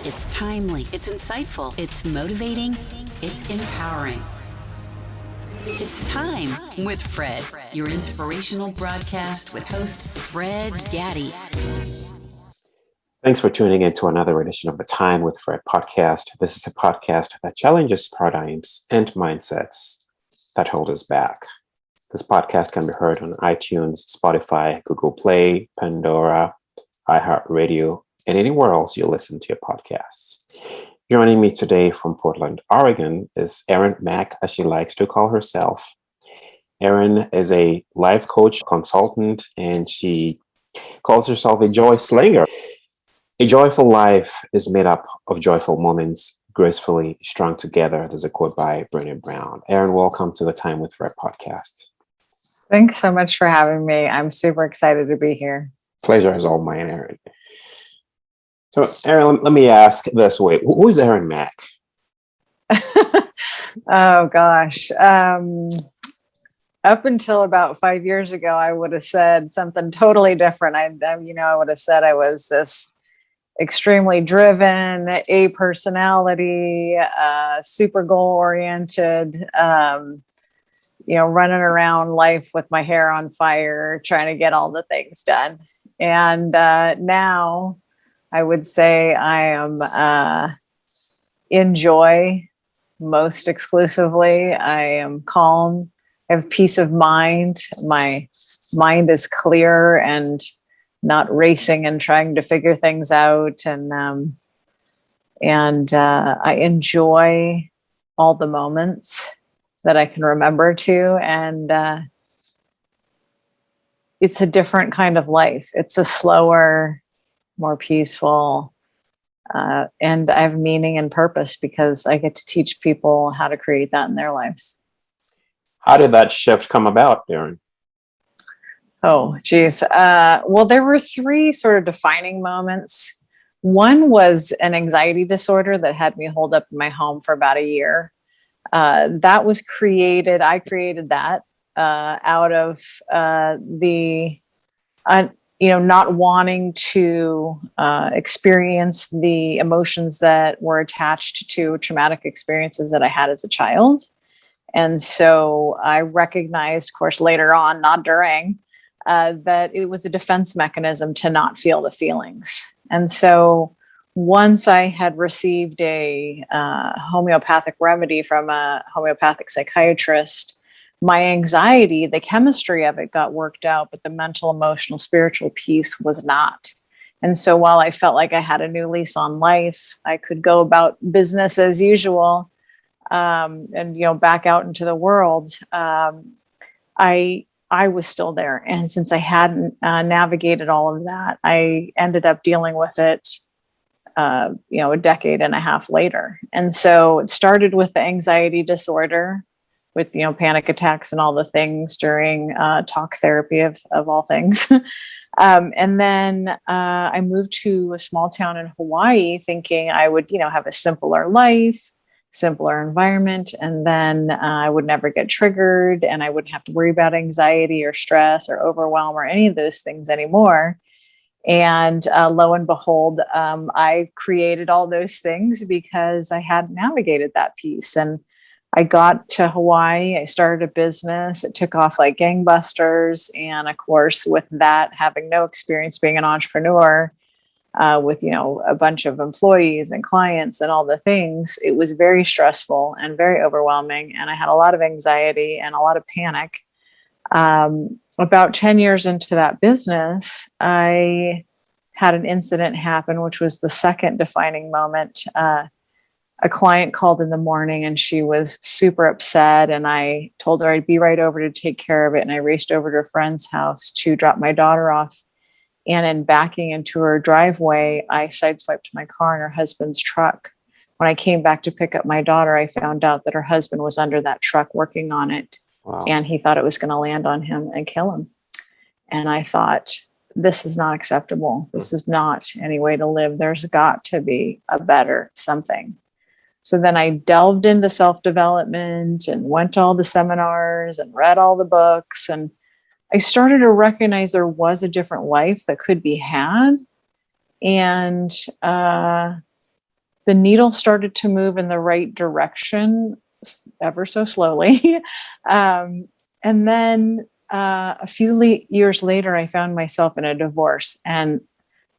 It's timely, it's insightful, it's motivating, it's empowering. It's Time with Fred, your inspirational broadcast with host Fred Gaddy. Thanks for tuning in to another edition of the Time with Fred podcast. This is a podcast that challenges paradigms and mindsets that hold us back. This podcast can be heard on iTunes, Spotify, Google Play, Pandora, iHeartRadio, and anywhere else you listen to your podcasts. Joining me today from Portland, Oregon is Erin Mack, as she likes to call herself. Erin is a life coach, consultant, and she calls herself a joy slinger. A joyful life is made up of joyful moments, gracefully strung together. There's a quote by Brené Brown. Erin, welcome to the Time with Fred podcast. Thanks so much for having me. I'm super excited to be here. Pleasure is all mine, Erin. So, Erin, let me ask this way. Who is Erin Mack? Oh, gosh. Up until about 5 years ago, I would have said something totally different. I would have said I was this extremely driven, A personality, super goal-oriented, running around life with my hair on fire, trying to get all the things done. And now I would say I am in joy most exclusively. I am calm. I have peace of mind. My mind is clear and not racing and trying to figure things out. And I enjoy all the moments that I can remember to. And it's a different kind of life. It's a slower, more peaceful, and I have meaning and purpose because I get to teach people how to create that in their lives. How did that shift come about, Erin? Oh, geez. Well, there were three sort of defining moments. One was an anxiety disorder that had me holed up in my home for about a year. That was created. I created that out of not wanting to experience the emotions that were attached to traumatic experiences that I had as a child. And so I recognized, of course, later on, not during, that it was a defense mechanism to not feel the feelings. And so once I had received a homeopathic remedy from a homeopathic psychiatrist, my anxiety, the chemistry of it got worked out, but the mental, emotional, spiritual piece was not. And so while I felt like I had a new lease on life, I could go about business as usual, and back out into the world. I was still there. And since I hadn't navigated all of that, I ended up dealing with it, a decade and a half later. And so it started with the anxiety disorder, with panic attacks and all the things during talk therapy of all things. And then I moved to a small town in Hawaii thinking I would, have a simpler life, simpler environment, and then I would never get triggered and I wouldn't have to worry about anxiety or stress or overwhelm or any of those things anymore. And lo and behold, I created all those things because I had navigated that piece. And I got to Hawaii, I started a business, it took off like gangbusters. And of course, with that, having no experience being an entrepreneur, with, a bunch of employees and clients and all the things, it was very stressful and very overwhelming. And I had a lot of anxiety and a lot of panic. About 10 years into that business, I had an incident happen, which was the second defining moment. A client called in the morning and she was super upset, and I told her I'd be right over to take care of it. And I raced over to her friend's house to drop my daughter off. And in backing into her driveway, I sideswiped my car in her husband's truck. When I came back to pick up my daughter, I found out that her husband was under that truck working on it. Wow. And he thought it was going to land on him and kill him. And I thought, this is not acceptable. This is not any way to live. There's got to be a better something. So then I delved into self-development and went to all the seminars and read all the books. And I started to recognize there was a different life that could be had. And the needle started to move in the right direction ever so slowly. And then a few years later, I found myself in a divorce. And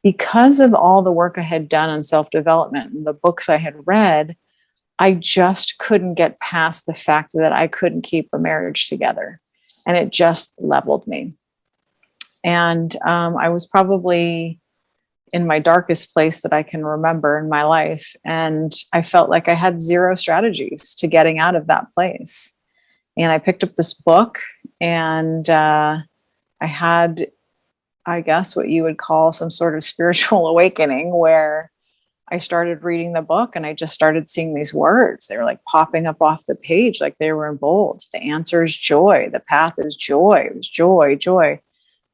because of all the work I had done on self-development and the books I had read, I just couldn't get past the fact that I couldn't keep a marriage together. And it just leveled me. And I was probably in my darkest place that I can remember in my life. And I felt like I had zero strategies to getting out of that place. And I picked up this book, and I had, I guess, what you would call some sort of spiritual awakening, where I started reading the book and I just started seeing these words. They were like popping up off the page, like they were in bold. The answer is joy. The path is joy. It was joy, joy.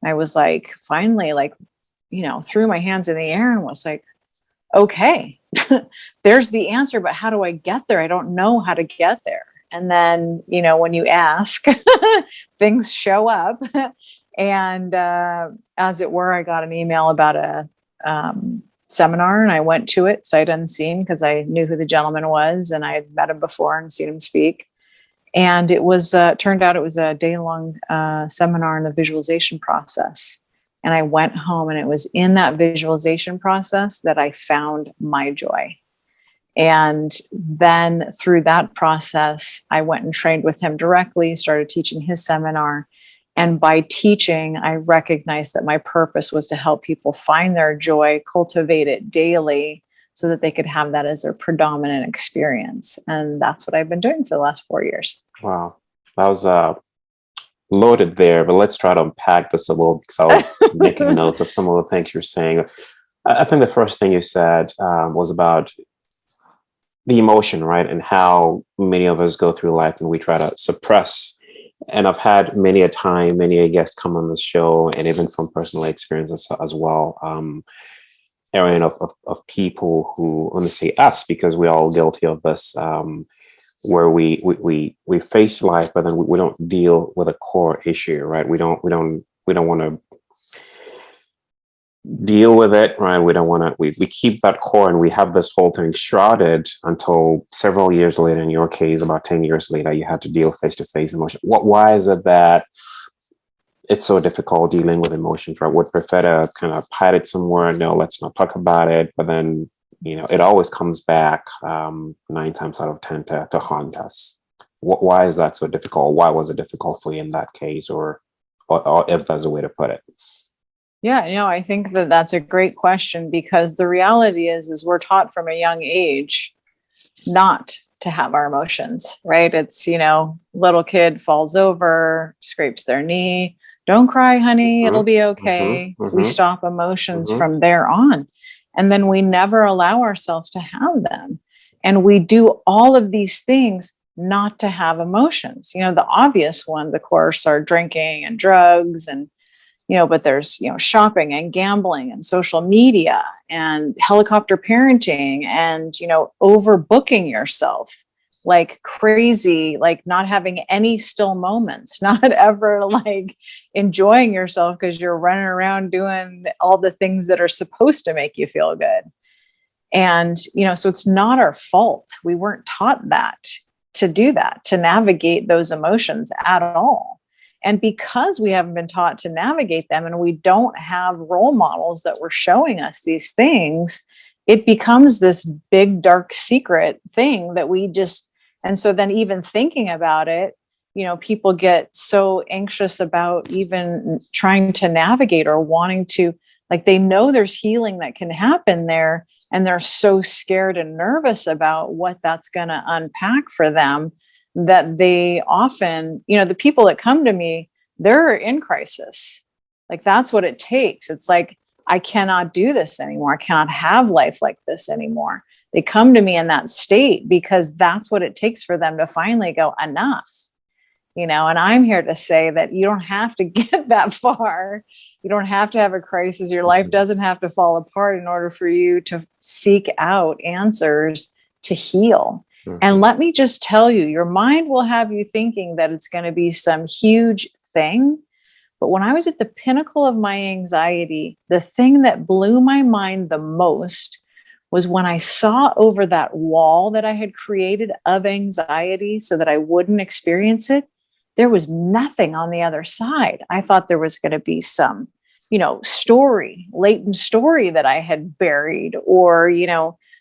And I was like, finally, like, threw my hands in the air and was like, okay, there's the answer, but how do I get there? I don't know how to get there. And then, when you ask, things show up. And as it were, I got an email about a seminar, and I went to it sight unseen because I knew who the gentleman was and I had met him before and seen him speak. And it was turned out it was a day-long seminar in the visualization process. And I went home, and it was in that visualization process that I found my joy. And then through that process, I went and trained with him directly, started teaching his seminar. And by teaching, I recognized that my purpose was to help people find their joy, cultivate it daily, so that they could have that as their predominant experience. And that's what I've been doing for the last 4 years. Wow. That was loaded there, but let's try to unpack this a little, because I was making notes of some of the things you're saying. I think the first thing you said was about the emotion, right? And how many of us go through life and we try to suppress. And I've had many a guest come on the show, and even from personal experiences as well, Erin, of people who, let me say us, because we're all guilty of this, where we face life, but then we don't deal with a core issue, right? We don't want to deal with it, right? We don't want to, we keep that core, and we have this whole thing shrouded until several years later. In your case, about 10 years later, you had to deal face-to-face emotion. Why is it that it's so difficult dealing with emotions, right? Would prefer to kind of hide it somewhere. No, let's not talk about it. But then, it always comes back 9 times out of 10 to haunt us. Why is that so difficult? Why was it difficult for you in that case, or if there's a way to put it? Yeah, I think that that's a great question, because the reality is we're taught from a young age not to have our emotions, right? It's, little kid falls over, scrapes their knee. Don't cry, honey. It'll be okay. We stop emotions from there on. And then we never allow ourselves to have them. And we do all of these things not to have emotions. The obvious ones, of course, are drinking and drugs, and but there's, shopping and gambling and social media and helicopter parenting and, overbooking yourself like crazy, like not having any still moments, not ever like enjoying yourself because you're running around doing all the things that are supposed to make you feel good. And, so it's not our fault. We weren't taught that, to do that, to navigate those emotions at all. And because we haven't been taught to navigate them, and we don't have role models that were showing us these things, it becomes this big, dark secret thing that we just, and so then even thinking about it, people get so anxious about even trying to navigate or wanting to, like, they know there's healing that can happen there, and they're so scared and nervous about what that's going to unpack for them, that they often, the people that come to me, they're in crisis. Like, that's what it takes. It's like, I cannot do this anymore. I cannot have life like this anymore. They come to me in that state because that's what it takes for them to finally go, enough. And I'm here to say that you don't have to get that far. You don't have to have a crisis. Your life doesn't have to fall apart in order for you to seek out answers to heal. And let me just tell you, your mind will have you thinking that it's going to be some huge thing. But when I was at the pinnacle of my anxiety, the thing that blew my mind the most was when I saw over that wall that I had created of anxiety so that I wouldn't experience it, there was nothing on the other side. I thought there was going to be some, latent story that I had buried, or,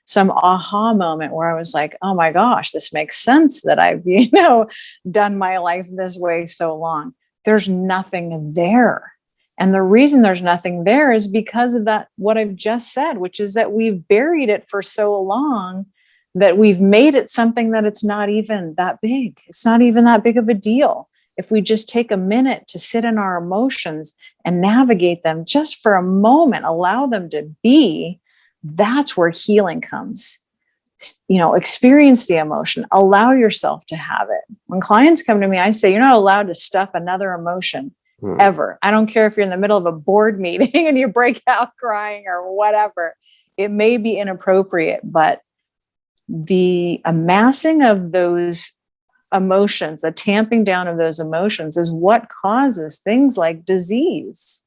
some aha moment where I was like, oh my gosh, this makes sense that I've, done my life this way so long. There's nothing there. And the reason there's nothing there is because of that, what I've just said, which is that we've buried it for so long that we've made it something that it's not even that big. It's not even that big of a deal. If we just take a minute to sit in our emotions and navigate them just for a moment, allow them to be, that's where healing comes. Experience the emotion, allow yourself to have it. When clients come to me, I say, you're not allowed to stuff another emotion ever. I don't care if you're in the middle of a board meeting and you break out crying or whatever. It may be inappropriate, but the amassing of those emotions, the tamping down of those emotions is what causes things like disease.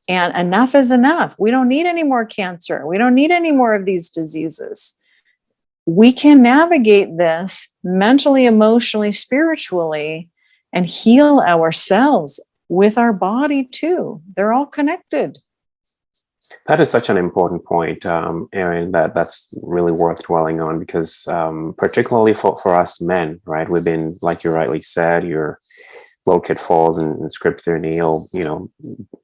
And enough is enough. We don't need any more cancer. We don't need any more of these diseases. We can navigate this mentally, emotionally, spiritually, and heal ourselves with our body too. They're all connected. That is such an important point, Erin, that's really worth dwelling on, because particularly for us men, right? We've been, like you rightly said, your little kid falls and scrapes their nail,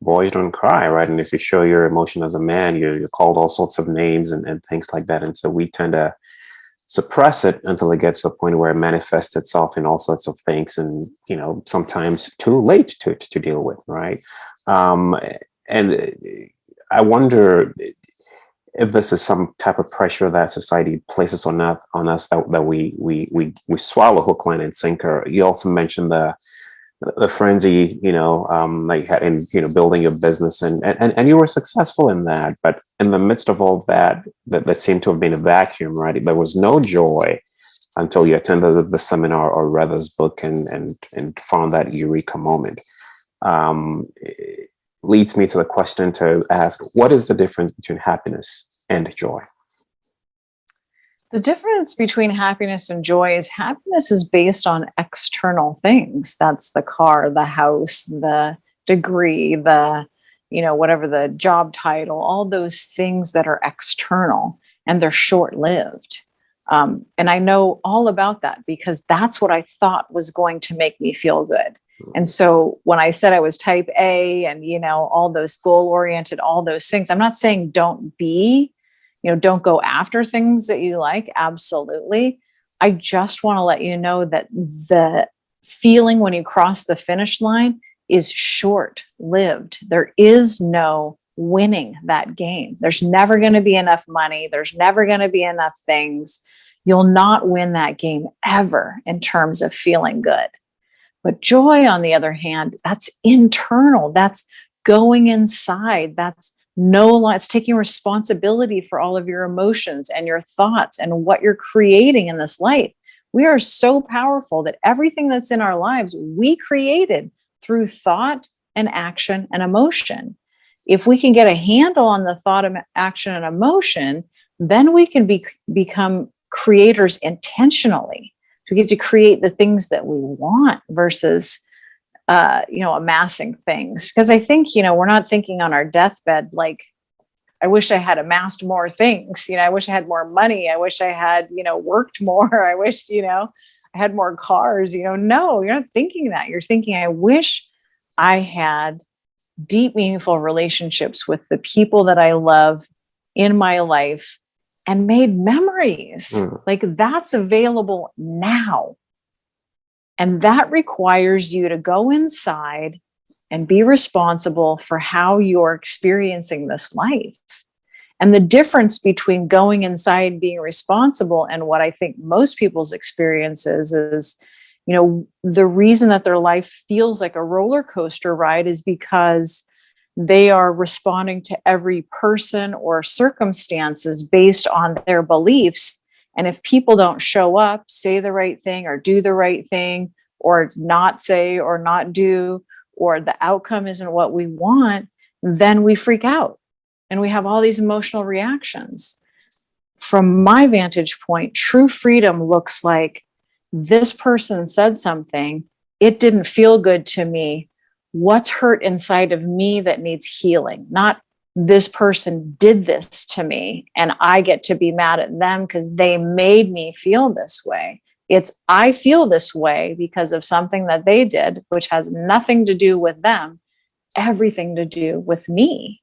boys don't cry, right? And if you show your emotion as a man, you're called all sorts of names and things like that. And so we tend to suppress it until it gets to a point where it manifests itself in all sorts of things, and sometimes too late to deal with, right? And I wonder if this is some type of pressure that society places on us that we swallow hook, line, and sinker. You also mentioned the frenzy, that you had in building your business, and you were successful in that. But in the midst of all that seemed to have been a vacuum, right? There was no joy until you attended the seminar or read this book and found that eureka moment. It leads me to the question to ask: what is the difference between happiness and joy? The difference between happiness and joy is happiness is based on external things. That's the car, the house, the degree, the, whatever the job title, all those things that are external, and they're short-lived. And I know all about that because that's what I thought was going to make me feel good. And so when I said I was type A and, all those goal-oriented, all those things, I'm not saying don't be, don't go after things that you like. Absolutely. I just want to let you know that the feeling when you cross the finish line is short-lived. There is no winning that game. There's never going to be enough money. There's never going to be enough things. You'll not win that game ever in terms of feeling good. But joy, on the other hand, that's internal. That's going inside. It's taking responsibility for all of your emotions and your thoughts and what you're creating in this life. We are so powerful that everything that's in our lives, we created through thought and action and emotion. If we can get a handle on the thought, action, and emotion, then we can become creators intentionally. We get to create the things that we want versus amassing things. Because I think, we're not thinking on our deathbed, like, I wish I had amassed more things. I wish I had more money. I wish I had, worked more. I wish, I had more cars. No, you're not thinking that. You're thinking, I wish I had deep, meaningful relationships with the people that I love in my life and made memories. Like, that's available now. And that requires you to go inside and be responsible for how you're experiencing this life. And the difference between going inside and being responsible and what I think most people's experiences is, the reason that their life feels like a roller coaster ride is because they are responding to every person or circumstances based on their beliefs. And if people don't show up, say the right thing or do the right thing, or not say or not do, or the outcome isn't what we want, then we freak out and we have all these emotional reactions. from my vantage point, true freedom looks like this person said something. It didn't feel good to me. What's hurt inside of me that needs healing? Not this person did this to me and I get to be mad at them because they made me feel this way. It's I feel this way because of something that they did, which has nothing to do with them, everything to do with me.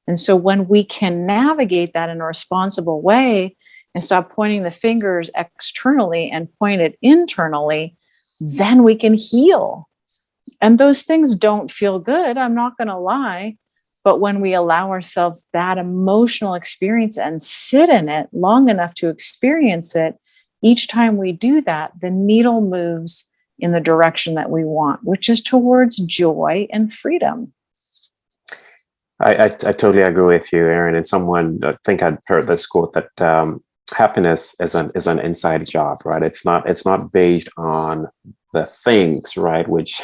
And so when we can navigate that in a responsible way and stop pointing the fingers externally and point it internally, then we can heal. And those things don't feel good, I'm not going to lie. But when we allow ourselves that emotional experience and sit in it long enough to experience it, each time we do that, the needle moves in the direction that we want, which is towards joy and freedom. I totally agree with you, Erin. And someone, I think I'd heard this quote that happiness is an inside job, right? It's not based on the things, right? Which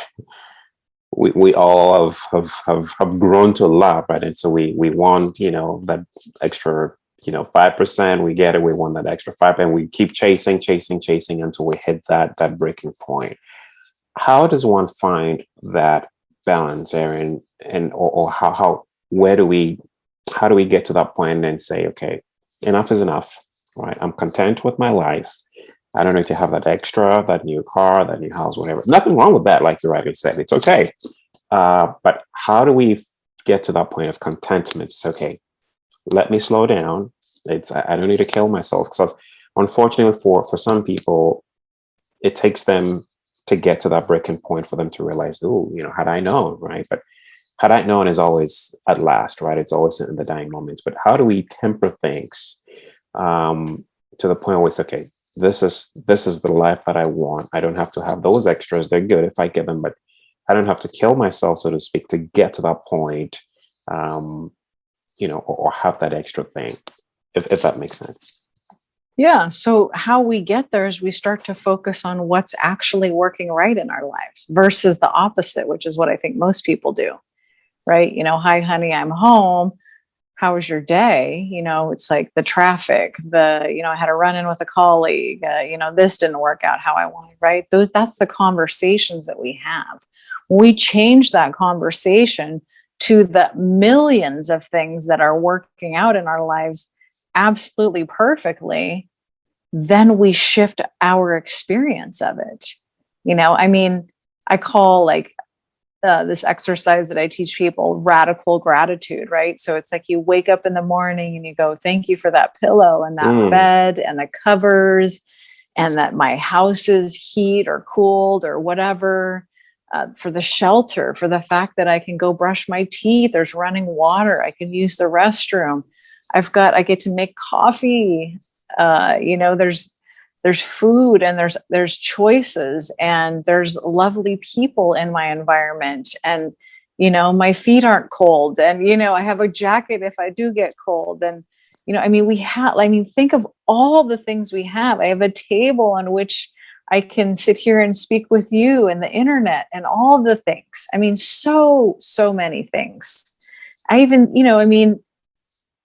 we all have grown to love, right? And so we want, that extra, 5%, we get it. We want that extra 5%, and we keep chasing until we hit that breaking point. How does one find that balance, Erin? And or how do we get to that point and say, okay, enough is enough, right? I'm content with my life. I don't need to have that extra, that new car, that new house, whatever. Nothing wrong with that, like you rightly said. It's okay. But how do we get to that point of contentment? It's okay. Let me slow down. I don't need to kill myself. So unfortunately for some people, it takes them to get to that breaking point for them to realize, oh, had I known, right? But had I known is always at last, right? It's always in the dying moments. But how do we temper things to the point where it's okay? This is the life that I want. I don't have to have those extras. They're good if I get them, but I don't have to kill myself, so to speak, to get to that point, or have that extra thing, if that makes sense. Yeah. So how we get there is we start to focus on what's actually working right in our lives versus the opposite, which is what I think most people do, right? Hi, honey, I'm home. How was your day? It's like the traffic, I had a run in with a colleague, this didn't work out how I wanted, right? That's the conversations that we have. When we change that conversation to the millions of things that are working out in our lives absolutely perfectly, then we shift our experience of it. I call this exercise that I teach people radical gratitude, right? So it's like you wake up in the morning and you go, thank you for that pillow and that bed and the covers and that my house is heat or cooled or whatever, for the shelter, for the fact that I can go brush my teeth. There's running water. I can use the restroom. I get to make coffee. There's food and there's choices and there's lovely people in my environment. And, my feet aren't cold and, I have a jacket if I do get cold. And, think of all the things we have. I have a table on which I can sit here and speak with you and the internet and all the things. So many things.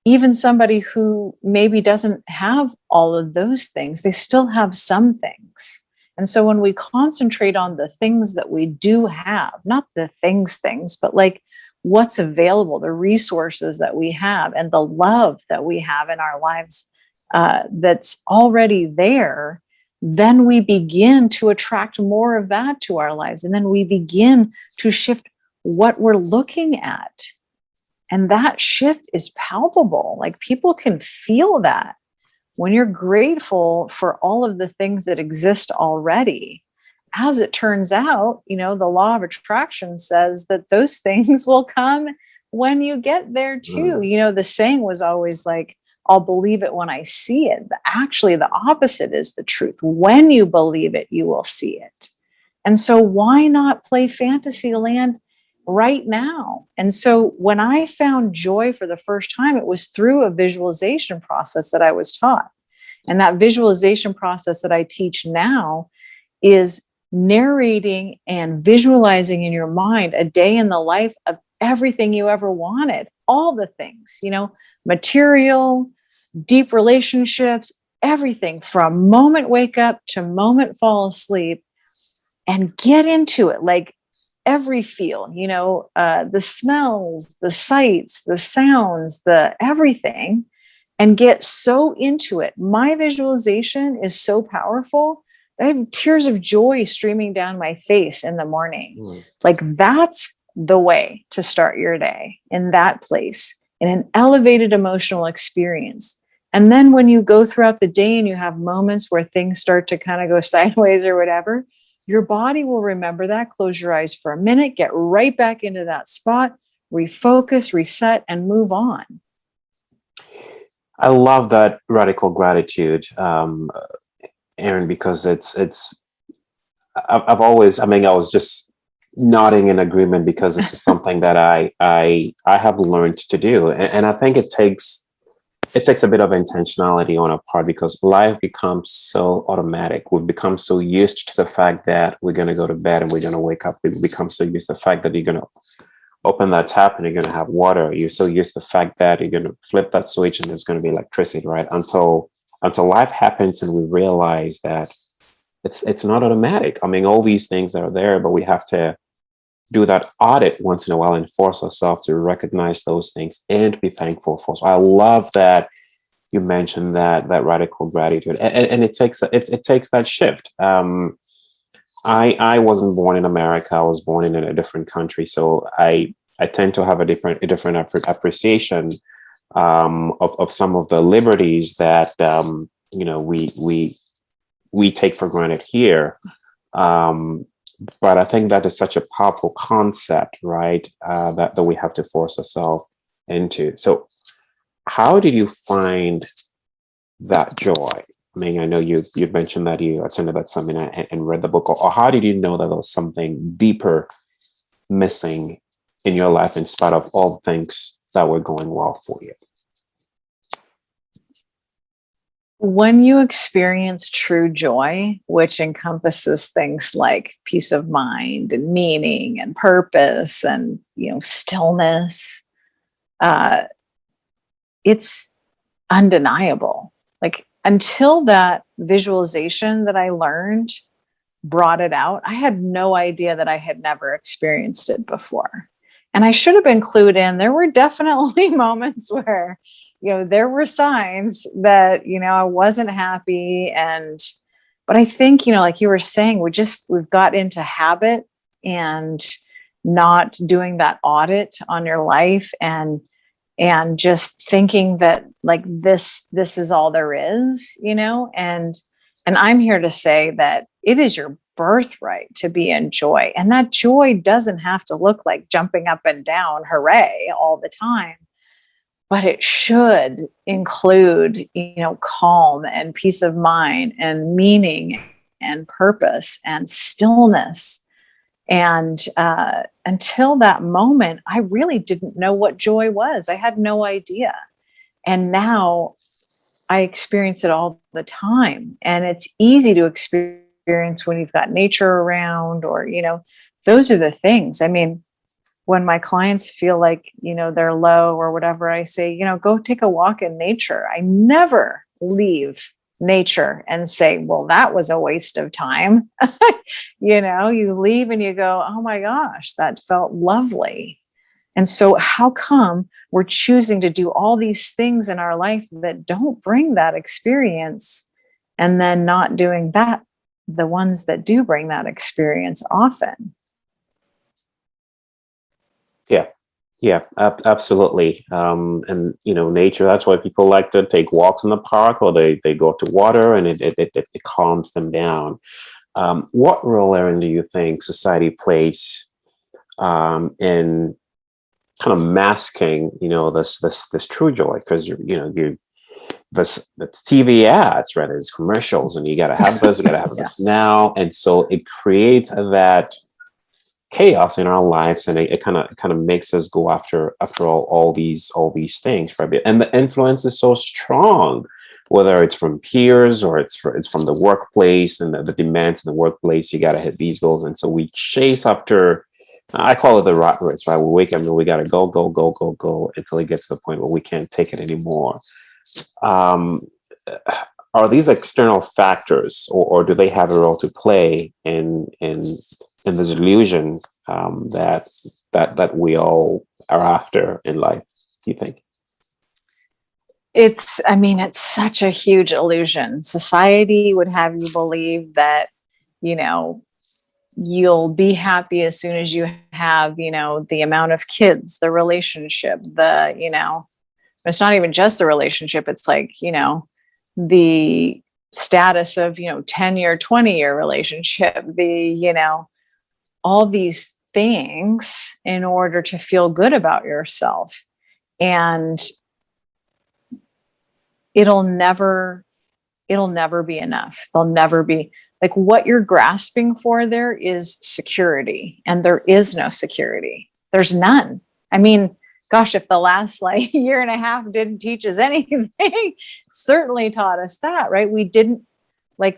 Even somebody who maybe doesn't have all of those things, they still have some things. And so when we concentrate on the things that we do have, not the things, but like what's available, the resources that we have and the love that we have in our lives, that's already there, then we begin to attract more of that to our lives. And then we begin to shift what we're looking at. And that shift is palpable. Like people can feel that when you're grateful for all of the things that exist already. As it turns out, the law of attraction says that those things will come when you get there too. The saying was always like, I'll believe it when I see it. But actually, the opposite is the truth. When you believe it, you will see it. And so why not play fantasy land right now? And so when I found joy for the first time, it was through a visualization process that I was taught. And that visualization process that I teach now is narrating and visualizing in your mind a day in the life of everything you ever wanted, all the things, material, deep relationships, everything from moment wake up to moment fall asleep, and get into it. Like every feel, the smells, the sights, the sounds, the everything, and get so into it. My visualization is so powerful. I have tears of joy streaming down my face in the morning. Like that's the way to start your day, in that place, in an elevated emotional experience. And then when you go throughout the day and you have moments where things start to kind of go sideways or whatever, your body will remember that. Close your eyes for a minute, get right back into that spot, refocus, reset, and move on. I love that radical gratitude, Erin, because I've always, I was just nodding in agreement, because this is something that I have learned to do. And I think it takes a bit of intentionality on our part, because life becomes so automatic. We've become so used to the fact that we're going to go to bed and we're going to wake up. We've become so used to the fact that you're going to open that tap and you're going to have water. You're so used to the fact that you're going to flip that switch and there's going to be electricity, right? Until life happens and we realize that it's not automatic. All these things are there, but we have to do that audit once in a while and force ourselves to recognize those things and be thankful for. So I love that you mentioned that radical gratitude, and it takes that shift. I wasn't born in America. I was born in a different country, so I tend to have a different appreciation of some of the liberties that we take for granted here. But I think that is such a powerful concept, right? That we have to force ourselves into. So how did you find that joy? I know you mentioned that you attended that seminar and read the book, or how did you know that there was something deeper missing in your life in spite of all the things that were going well for you? When you experience true joy, which encompasses things like peace of mind and meaning and purpose and, stillness, it's undeniable. Like until that visualization that I learned brought it out, I had no idea that I had never experienced it before. And I should have been clued in. There were definitely moments where there were signs that, I wasn't happy. But I think, like you were saying, we've got into habit and not doing that audit on your life and just thinking that like this is all there is, and I'm here to say that it is your birthright to be in joy. And that joy doesn't have to look like jumping up and down, hooray, all the time. But it should include, calm and peace of mind and meaning and purpose and stillness. And until that moment, I really didn't know what joy was. I had no idea. And now I experience it all the time. And it's easy to experience when you've got nature around, or, those are the things. When my clients feel like, they're low or whatever, I say, go take a walk in nature. I never leave nature and say, well, that was a waste of time. You leave and you go, oh my gosh, that felt lovely. And so how come we're choosing to do all these things in our life that don't bring that experience, and then not doing the ones that do bring that experience often? Yeah, absolutely. And nature, that's why people like to take walks in the park, or they go to water, and it calms them down. What role, Erin, do you think society plays in kind of masking, this true joy? Because this TV ads, right? There's commercials, and you got to have this, you got to have this now, and so it creates that chaos in our lives, and it kind of makes us go after all these things, right? And the influence is so strong, whether it's from peers or it's from the workplace, and the demands in the workplace. You got to hit these goals, and so we chase after. I call it the rat race, right? We wake up and we got to go until it gets to the point where we can't take it anymore. um, are these external factors, or do they have a role to play in this illusion that we all are after in life, do you think? It's such a huge illusion. Society would have you believe that, you know, you'll be happy as soon as you have, you know, the amount of kids, the relationship, it's not even just the relationship. It's like, you know, the status of, 10-year, 20-year relationship, all these things in order to feel good about yourself. And it'll never be enough. There'll never be, like, what you're grasping for there is security, and there is no security. There's none. I mean, gosh, if the last year and a half didn't teach us anything, certainly taught us that, right? We didn't,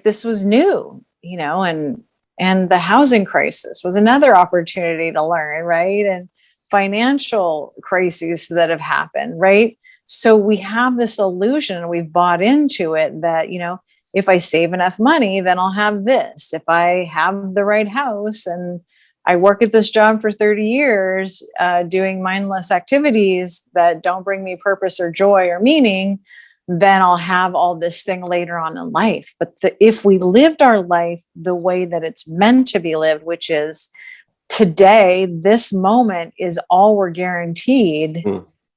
this was new, and the housing crisis was another opportunity to learn, right? And financial crises that have happened, right? So we have this illusion, and we've bought into it that, if I save enough money, then I'll have this. If I have the right house and I work at this job for 30 years, doing mindless activities that don't bring me purpose or joy or meaning, then I'll have all this thing later on in life. But if we lived our life the way that it's meant to be lived, which is today, this moment is all we're guaranteed,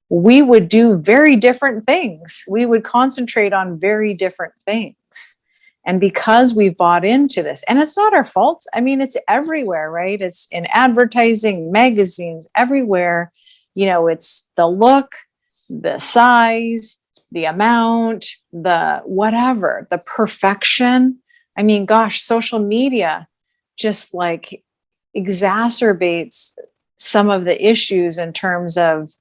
we would do very different things. We would concentrate on very different things. And because we've bought into this, and it's not our fault. I mean, it's everywhere, right? It's in advertising, magazines, everywhere. It's the look, the size, the amount, the whatever, the perfection. I mean, gosh, social media just exacerbates some of the issues in terms of,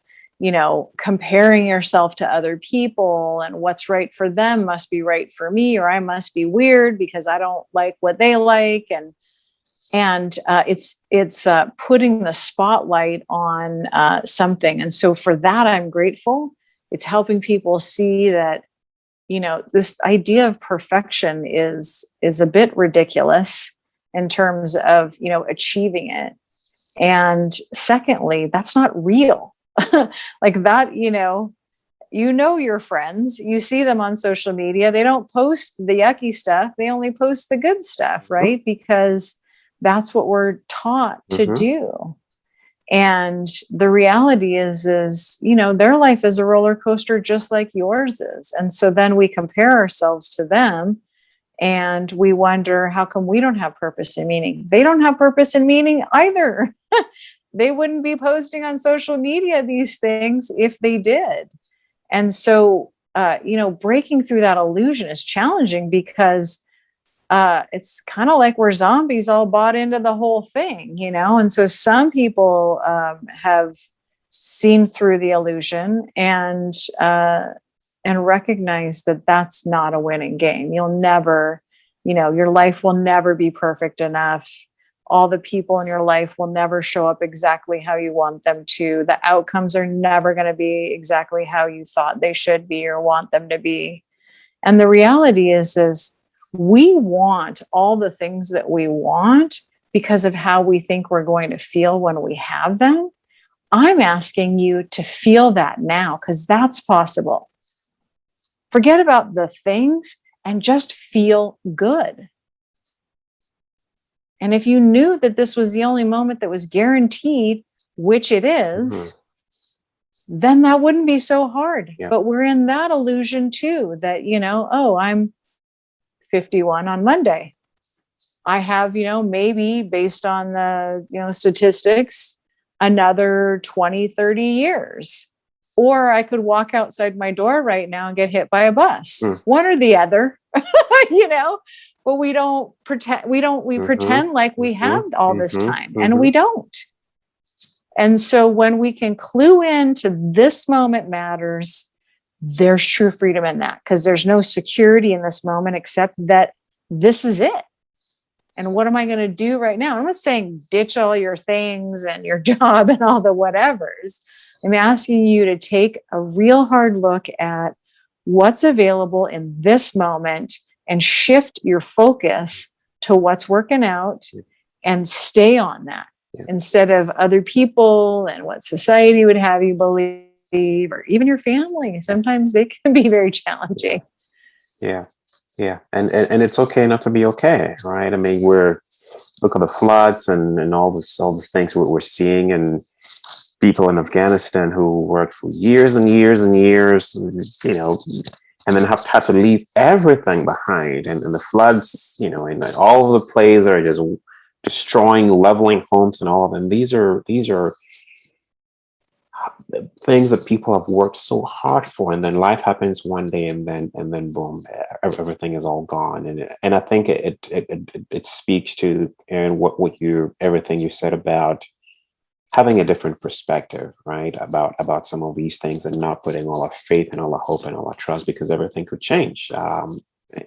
comparing yourself to other people, and what's right for them must be right for me, or I must be weird because I don't like what they like. And it's putting the spotlight on something. And so for that, I'm grateful. It's helping people see that, this idea of perfection is a bit ridiculous in terms of, achieving it. And secondly, that's not real. Like that, your friends, you see them on social media. They don't post the yucky stuff. They only post the good stuff, right? Because that's what we're taught to do. And the reality is, their life is a roller coaster just like yours is. And so then we compare ourselves to them, and we wonder, how come we don't have purpose and meaning? They don't have purpose and meaning either. They wouldn't be posting on social media these things if they did. And so, breaking through that illusion is challenging, because it's kind of like we're zombies all bought into the whole thing, And so some people have seen through the illusion and recognize that that's not a winning game. You'll never, your life will never be perfect enough. All the people in your life will never show up exactly how you want them to. The outcomes are never going to be exactly how you thought they should be or want them to be. And the reality is we want all the things that we want because of how we think we're going to feel when we have them. I'm asking you to feel that now, because that's possible. Forget about the things and just feel good. And if you knew that this was the only moment that was guaranteed, which it is, then that wouldn't be so hard. Yeah. But we're in that illusion too, that, I'm 51 on Monday. I have, maybe based on the, statistics, another 20, 30 years. Or I could walk outside my door right now and get hit by a bus. One or the other, but we don't pretend, we pretend like we have all this time, and we don't. And so when we can clue into this moment matters, there's true freedom in that, because there's no security in this moment except that this is it. And what am I going to do right now? I'm not saying ditch all your things and your job and all the whatevers. I'm asking you to take a real hard look at what's available in this moment and shift your focus to what's working out and stay on that instead of other people and what society would have you believe, or even your family. Sometimes they can be very challenging. Yeah. And it's okay not to be okay, right? I mean, look at the floods and all the things we're seeing, and people in Afghanistan who worked for years and years and years, and then have to leave everything behind. And the floods, and all of the places are just destroying, leveling homes and all of them. These are things that people have worked so hard for, and then life happens one day, and then boom, everything is all gone. And I think it speaks to, Erin, everything you said about having a different perspective, right, about some of these things, and not putting all our faith and all our hope and all our trust, because everything could change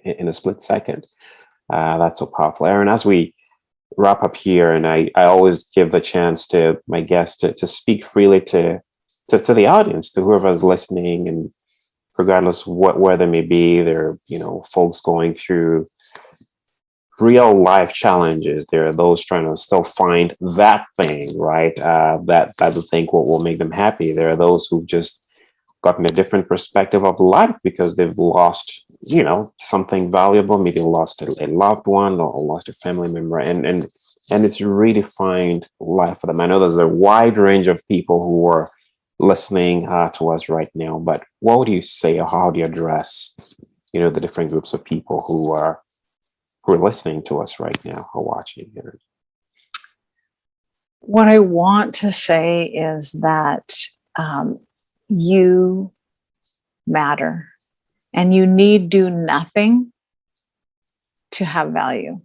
in a split second. That's so powerful, Erin. As we wrap up here, and I always give the chance to my guests to speak freely to the audience, to whoever's listening, and regardless of where they may be, they're folks going through real life challenges. There are those trying to still find that thing, right? That they think will make them happy. There are those who've just gotten a different perspective of life because they've lost, something valuable. Maybe lost a loved one or lost a family member, and it's redefined life for them. I know there's a wide range of people who are listening to us right now, but what would you say, or how do you address, the different groups of people who are listening to us right now or watching here? What I want to say is that you matter, and you need do nothing to have value.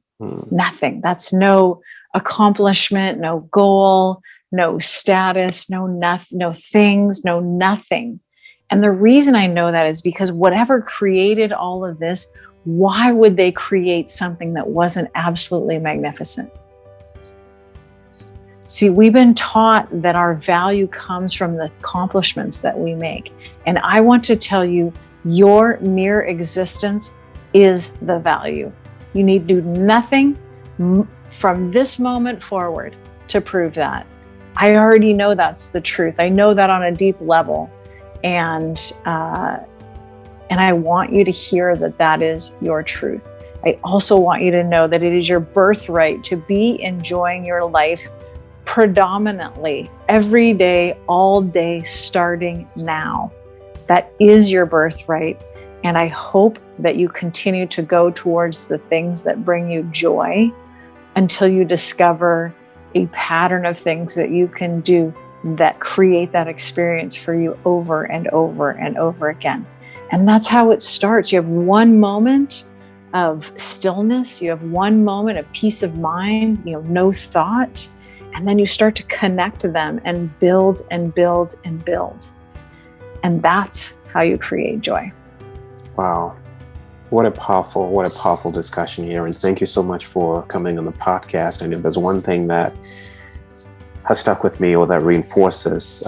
Nothing. That's no accomplishment, no goal, no status, no things, no nothing. And the reason I know that is because whatever created all of this, why would they create something that wasn't absolutely magnificent? See, we've been taught that our value comes from the accomplishments that we make. And I want to tell you, your mere existence is the value. You need to do nothing from this moment forward to prove that. I already know that's the truth. I know that on a deep level. And I want you to hear that is your truth. I also want you to know that it is your birthright to be enjoying your life predominantly every day, all day, starting now. That is your birthright. And I hope that you continue to go towards the things that bring you joy until you discover a pattern of things that you can do that create that experience for you over and over and over again. And that's how it starts. You have one moment of stillness. You have one moment of peace of mind, no thought. And then you start to connect to them and build and build and build. And that's how you create joy. Wow. What a powerful discussion here. And thank you so much for coming on the podcast. And if there's one thing that has stuck with me, or that reinforces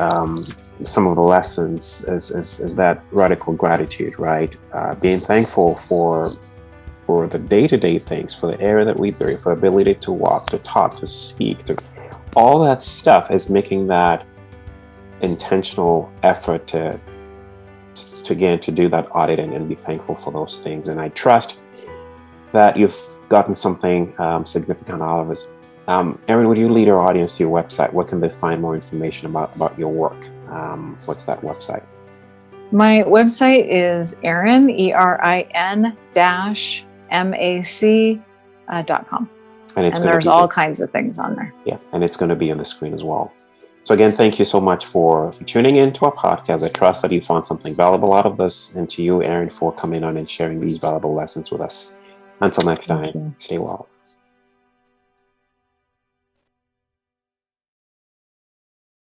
some of the lessons, is that radical gratitude, right? Being thankful for the day-to-day things, for the air that we breathe, for the ability to walk, to talk, to speak, all that stuff is making that intentional effort to do that audit and be thankful for those things. And I trust that you've gotten something significant out of this. Erin, would you lead our audience to your website? Where can they find more information about your work? What's that website? My website is Erin, ERIN-MAC.com. And there's all kinds of things on there. Yeah, and it's going to be on the screen as well. So again, thank you so much for tuning in to our podcast. I trust that you found something valuable out of this, and to you, Erin, for coming on and sharing these valuable lessons with us. Until next time, stay well.